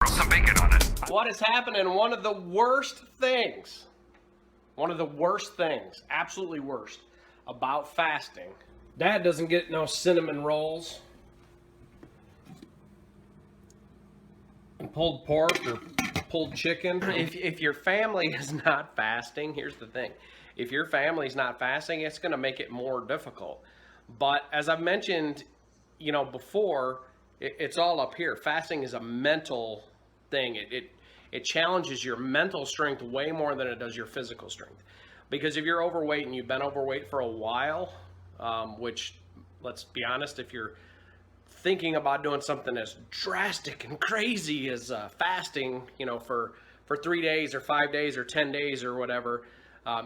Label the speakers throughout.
Speaker 1: Throw some bacon on it.
Speaker 2: What is happening? One of the worst things, absolutely worst, about fasting. Dad doesn't get no cinnamon rolls and pulled pork or pulled chicken. If your family is not fasting, here's the thing. If your family's not fasting, it's going to make it more difficult. But as I've mentioned, before, it's all up here. Fasting is a mental thing. It challenges your mental strength way more than it does your physical strength. Because if you're overweight and you've been overweight for a while, which, let's be honest, if you're thinking about doing something as drastic and crazy as fasting, for 3 days or 5 days or 10 days or whatever,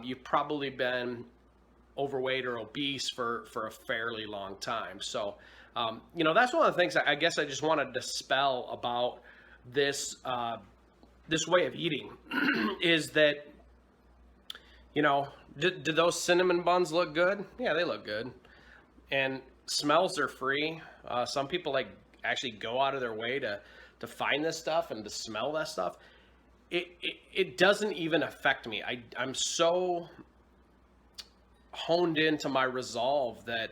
Speaker 2: you've probably been overweight or obese for a fairly long time. So, that's one of the things I guess I just want to dispel about this this way of eating is that, do those cinnamon buns look good? Yeah, they look good. And smells are free. Some people actually go out of their way to find this stuff and to smell that stuff. It doesn't even affect me. I'm so honed into my resolve that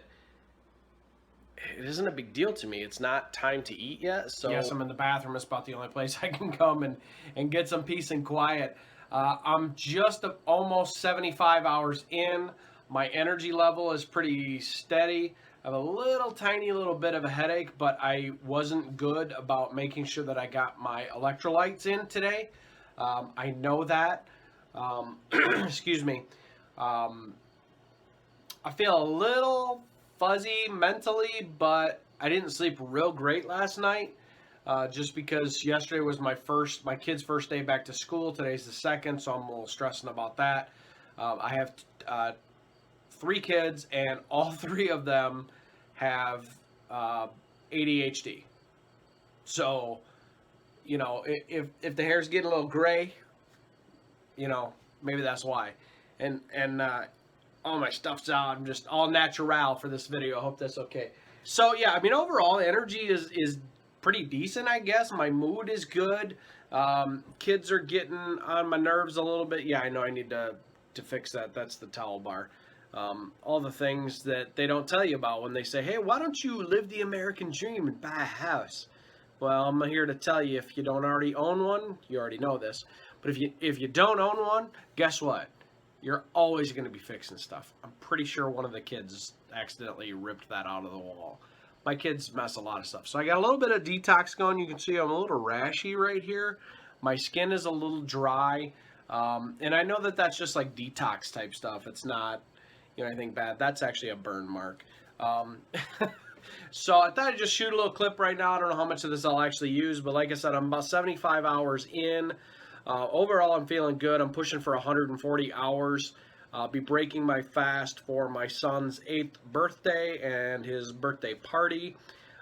Speaker 2: it isn't a big deal to me. It's not time to eat yet. So yes, I'm in the bathroom. It's about the only place I can come and get some peace and quiet. I'm just almost 75 hours in. My energy level is pretty steady. I have a tiny little bit of a headache, but I wasn't good about making sure that I got my electrolytes in today. I know that. Excuse me. I feel a little fuzzy mentally, but I didn't sleep real great last night. Just because yesterday was my kid's first day back to school. Today's the second, so I'm a little stressing about that. I have 3 kids, and all 3 of them have ADHD. So, if the hair's getting a little gray, maybe that's why. And all my stuff's out. I'm just all natural for this video. I hope that's okay. So yeah, overall energy is pretty decent, I guess. My mood is good. Kids are getting on my nerves a little bit. Yeah, I know I need to fix that. That's the towel bar. All the things that they don't tell you about when they say, hey, why don't you live the American dream and buy a house? Well, I'm here to tell you, if you don't already own one, you already know this. But if you don't own one, guess what? You're always going to be fixing stuff. I'm pretty sure one of the kids accidentally ripped that out of the wall. My kids mess a lot of stuff. So I got a little bit of detox going. You can see I'm a little rashy right here. My skin is a little dry. And I know that that's just like detox type stuff. It's not, anything bad. That's actually a burn mark. So I thought I'd just shoot a little clip right now. I don't know how much of this I'll actually use, but like I said, I'm about 75 hours in. Overall, I'm feeling good. I'm pushing for 140 hours. I'll be breaking my fast for my son's 8th birthday and his birthday party.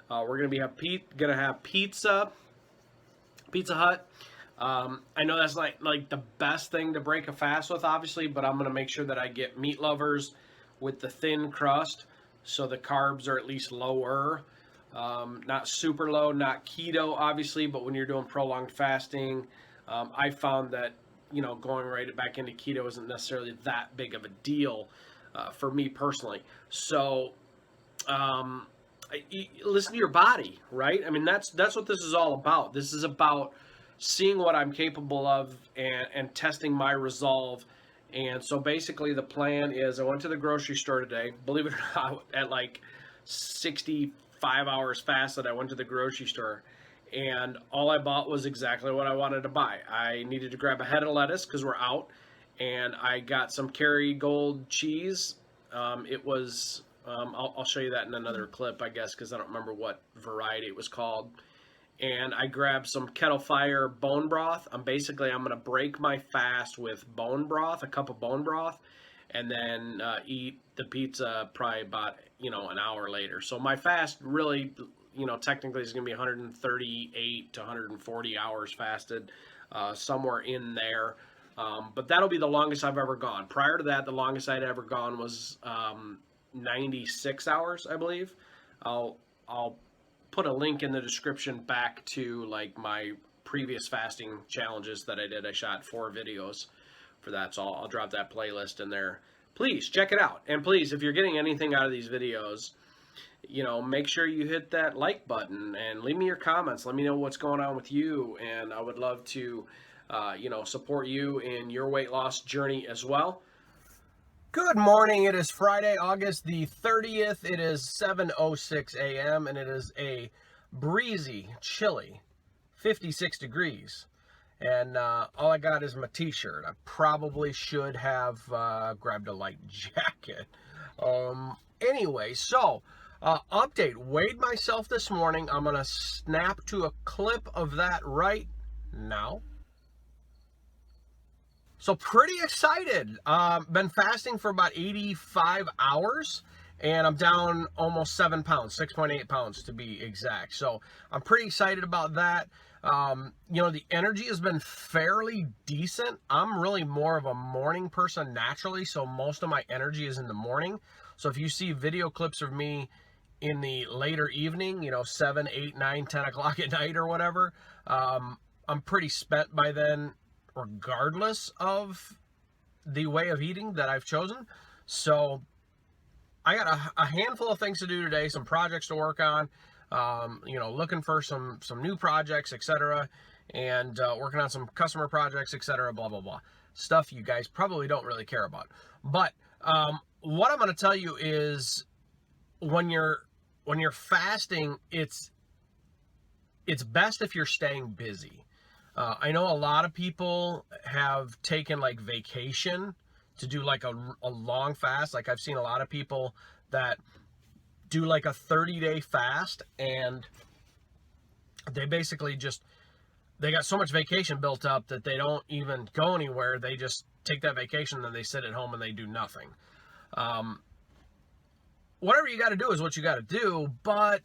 Speaker 2: We're gonna have pizza, Pizza Hut. I know that's like the best thing to break a fast with, obviously, but I'm gonna make sure that I get meat lovers with the thin crust, so the carbs are at least lower. Not super low, not keto, obviously, but when you're doing prolonged fasting, I found that, going right back into keto isn't necessarily that big of a deal for me personally. So, listen to your body, right? That's what this is all about. This is about seeing what I'm capable of and testing my resolve. And so basically the plan is I went to the grocery store today, believe it or not, at like 65 hours fast that I went to the grocery store. And all I bought was exactly what I wanted to buy. I needed to grab a head of lettuce because we're out. And I got some Kerrygold cheese. It was, I'll show you that in another clip, I guess, because I don't remember what variety it was called. And I grabbed some Kettle Fire bone broth. I'm going to break my fast with bone broth, a cup of bone broth, and then eat the pizza probably about, an hour later. So my fast really, technically is going to be 138 to 140 hours fasted, somewhere in there. But that'll be the longest I've ever gone. Prior to that, the longest I'd ever gone was 96 hours, I believe. I'll put a link in the description back to like my previous fasting challenges that I did. I shot 4 videos for that, so I'll drop that playlist in there. Please check it out. And please, if you're getting anything out of these videos, make sure you hit that like button and leave me your comments. Let me know what's going on with you, and I would love to, support you in your weight loss journey as well. Good morning. It is Friday, August the 30th. It is 7:06 a.m. and it is a breezy, chilly 56 degrees. And all I got is my t-shirt. I probably should have grabbed a light jacket. Anyway, so update. Weighed myself this morning. I'm going to snap to a clip of that right now. So pretty excited. Been fasting for about 85 hours, and I'm down almost 7 pounds, 6.8 pounds to be exact. So I'm pretty excited about that. The energy has been fairly decent. I'm really more of a morning person naturally, so most of my energy is in the morning. So if you see video clips of me in the later evening, 7, 8, 9, 10 o'clock at night or whatever, I'm pretty spent by then, regardless of the way of eating that I've chosen. So I got a handful of things to do today, some projects to work on, looking for some new projects, etc., and working on some customer projects, etc., blah, blah, blah. Stuff you guys probably don't really care about. But what I'm going to tell you is when you're fasting, it's best if you're staying busy. I know a lot of people have taken like vacation to do like a long fast. Like I've seen a lot of people that do like a 30-day fast, and they basically they got so much vacation built up that they don't even go anywhere. They just take that vacation and then they sit at home and they do nothing. Whatever you got to do is what you got to do. But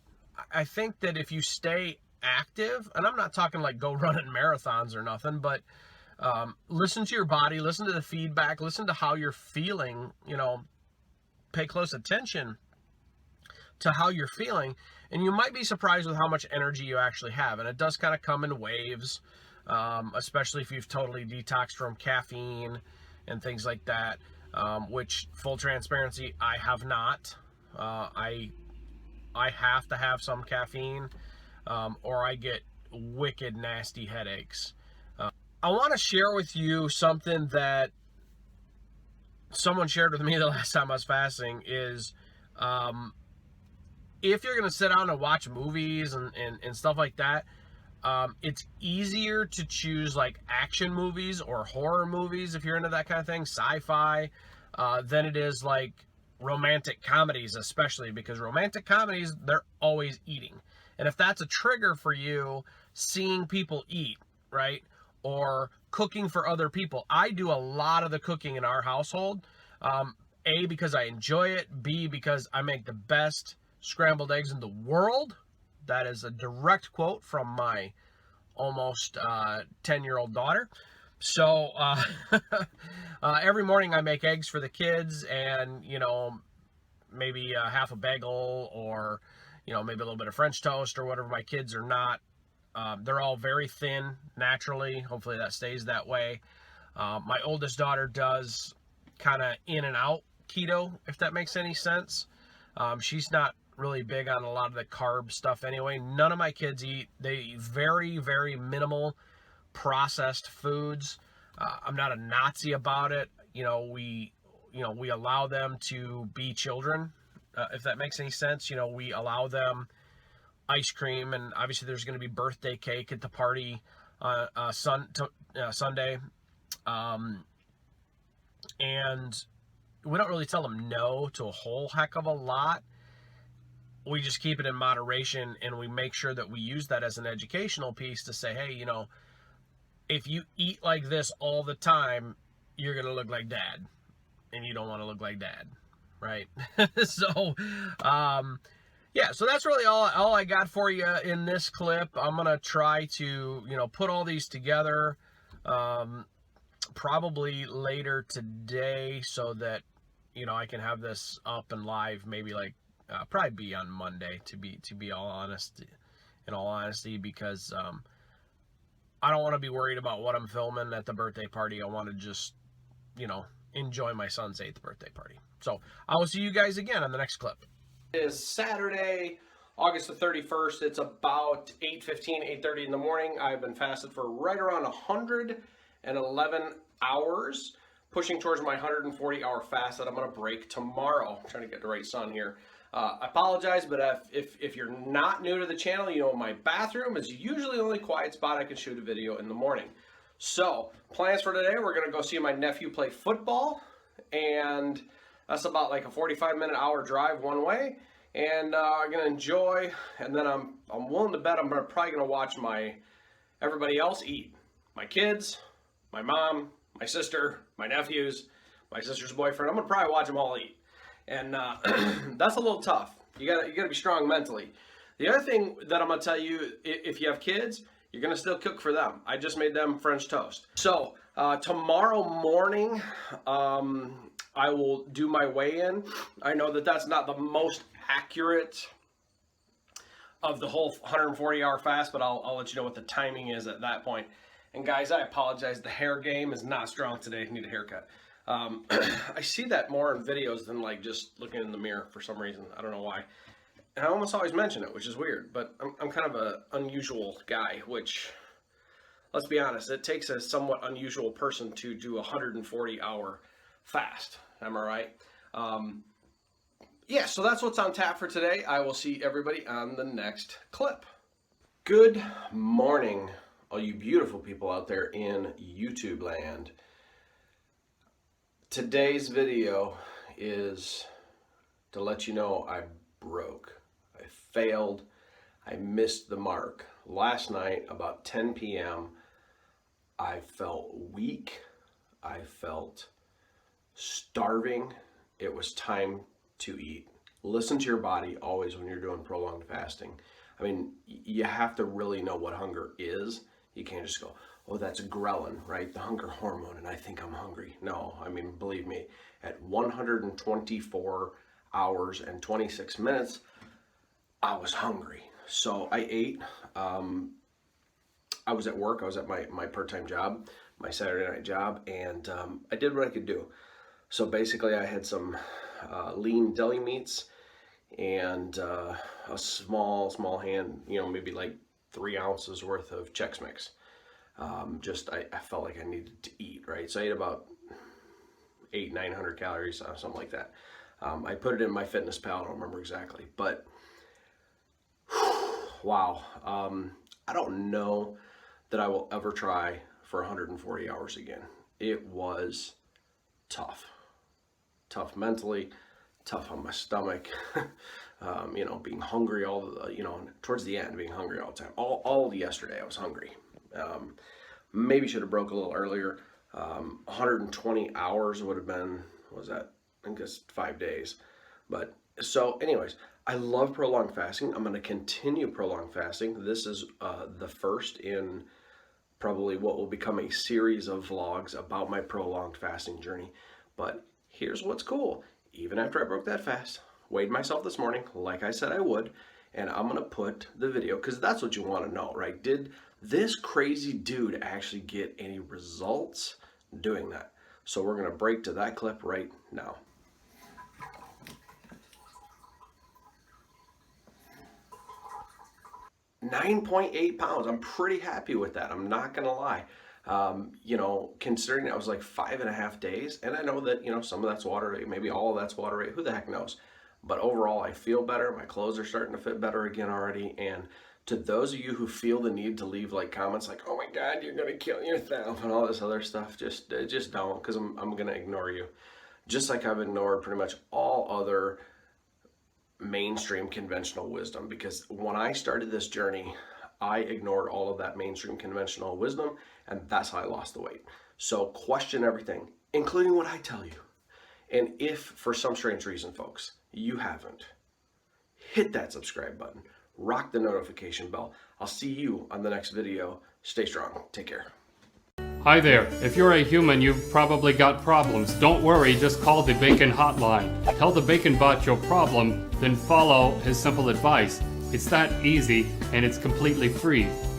Speaker 2: I think that if you stay active, and I'm not talking like go running marathons or nothing, but listen to your body, listen to the feedback, listen to how you're feeling, pay close attention to how you're feeling, and you might be surprised with how much energy you actually have. And it does kind of come in waves, especially if you've totally detoxed from caffeine and things like that, which, full transparency, I have not. I have to have some caffeine, or I get wicked nasty headaches. I want to share with you something that someone shared with me the last time I was fasting is, if you're going to sit down and watch movies and stuff like that, it's easier to choose like action movies or horror movies, if you're into that kind of thing, sci-fi, than it is like romantic comedies, especially because romantic comedies, they're always eating. And if that's a trigger for you, seeing people eat, right, or cooking for other people. I do a lot of the cooking in our household, A, because I enjoy it, B, because I make the best scrambled eggs in the world. That is a direct quote from my almost 10-year-old daughter. So every morning I make eggs for the kids, and, maybe half a bagel, or maybe a little bit of French toast or whatever. My kids are not, they're all very thin naturally. Hopefully that stays that way. My oldest daughter does kind of in and out keto, if that makes any sense. She's not really big on a lot of the carb stuff anyway. None of my kids eat. They eat very, very minimal processed foods. I'm not a Nazi about it. We allow them to be children, if that makes any sense. We allow them ice cream, and obviously there's going to be birthday cake at the party Sunday, and we don't really tell them no to a whole heck of a lot. We just keep it in moderation, and we make sure that we use that as an educational piece to say, hey, if you eat like this all the time, you're going to look like dad, and you don't want to look like dad, right? So, so that's really all I got for you in this clip. I'm going to try to, put all these together, probably later today, so that, I can have this up and live, maybe like, probably be on Monday, to be all honest, in all honesty, because, I don't want to be worried about what I'm filming at the birthday party. I want to just, you know, enjoy my son's 8th birthday party. So I will see you guys again on the next clip. It is Saturday, August the 31st. It's about 8:15, 8:30 in the morning. I've been fasted for right around 111 hours, pushing towards my 140-hour fast that I'm going to break tomorrow. I'm trying to get the right sun here. I apologize, but if you're not new to the channel, you know my bathroom is usually the only quiet spot I can shoot a video in the morning. So, plans for today, we're going to go see my nephew play football, and that's about like a 45-minute hour drive one way, and I'm going to enjoy, and then I'm willing to bet I'm probably going to watch everybody else eat. My kids, my mom, my sister, my nephews, my sister's boyfriend. I'm going to probably watch them all eat. And that's a little tough. You gotta be strong mentally. The other thing that I'm gonna tell you, if you have kids, you're gonna still cook for them. I just made them French toast. So tomorrow morning, I will do my weigh-in. I know that that's not the most accurate of the whole 140-hour fast, but I'll let you know what the timing is at that point. And guys, I apologize. The hair game is not strong today. I need a haircut. I see that more in videos than like just looking in the mirror for some reason. I don't know why. And I almost always mention it, which is weird, but I'm kind of an unusual guy, which, let's be honest, it takes a somewhat unusual person to do a 140-hour fast. Am I right? Yeah, so that's what's on tap for today. I will see everybody on the next clip. Good morning, all you beautiful people out there in YouTube land. Today's video is to let you know I broke. I failed. I missed the mark. Last night, about 10 p.m., I felt weak. I felt starving. It was time to eat. Listen to your body always when you're doing prolonged fasting. I mean, you have to really know what hunger is. You can't just go, oh, that's ghrelin, right? The hunger hormone, and I think I'm hungry. No, I mean, believe me, at 124 hours and 26 minutes, I was hungry. So I ate. I was at work. I was at my part-time job, my Saturday night job, and I did what I could do. So basically, I had some lean deli meats and a small hand, you know, maybe like 3 ounces worth of Chex Mix. I felt like I needed to eat, right? So I ate about 800-900 calories, something like that. I put it in my Fitness Pal, I don't remember exactly, but wow. I don't know that I will ever try for 140 hours again. It was tough mentally, tough on my stomach, you know, being hungry towards the end, being hungry all the time. All yesterday I was hungry. Maybe should have broke a little earlier. 120 hours would have been, what was that? I think it's 5 days. But so anyways, I love prolonged fasting. I'm going to continue prolonged fasting. This is the first in probably what will become a series of vlogs about my prolonged fasting journey. But here's what's cool. Even after I broke that fast, weighed myself this morning like I said I would, and I'm going to put the video, because that's what you want to know, right? Did this crazy dude actually get any results doing that? So we're going to break to that clip right now. 9.8 pounds. I'm pretty happy with that. I'm not going to lie. You know, considering that was like 5.5 days, and I know that, you know, some of that's water weight, maybe all of that's water weight, who the heck knows? But overall, I feel better. My clothes are starting to fit better again already. And to those of you who feel the need to leave like comments like, oh my God, you're going to kill yourself and all this other stuff, just don't, because I'm going to ignore you. Just like I've ignored pretty much all other mainstream conventional wisdom, because when I started this journey, I ignored all of that mainstream conventional wisdom, and that's how I lost the weight. So question everything, including what I tell you. And if for some strange reason, folks, you haven't, hit that subscribe button, rock the notification bell. I'll see you on the next video. Stay strong. Take care.
Speaker 1: Hi there. If you're a human, you've probably got problems. Don't worry, just call the Bacon hotline. Tell the Bacon bot your problem, then follow his simple advice. It's that easy, and it's completely free.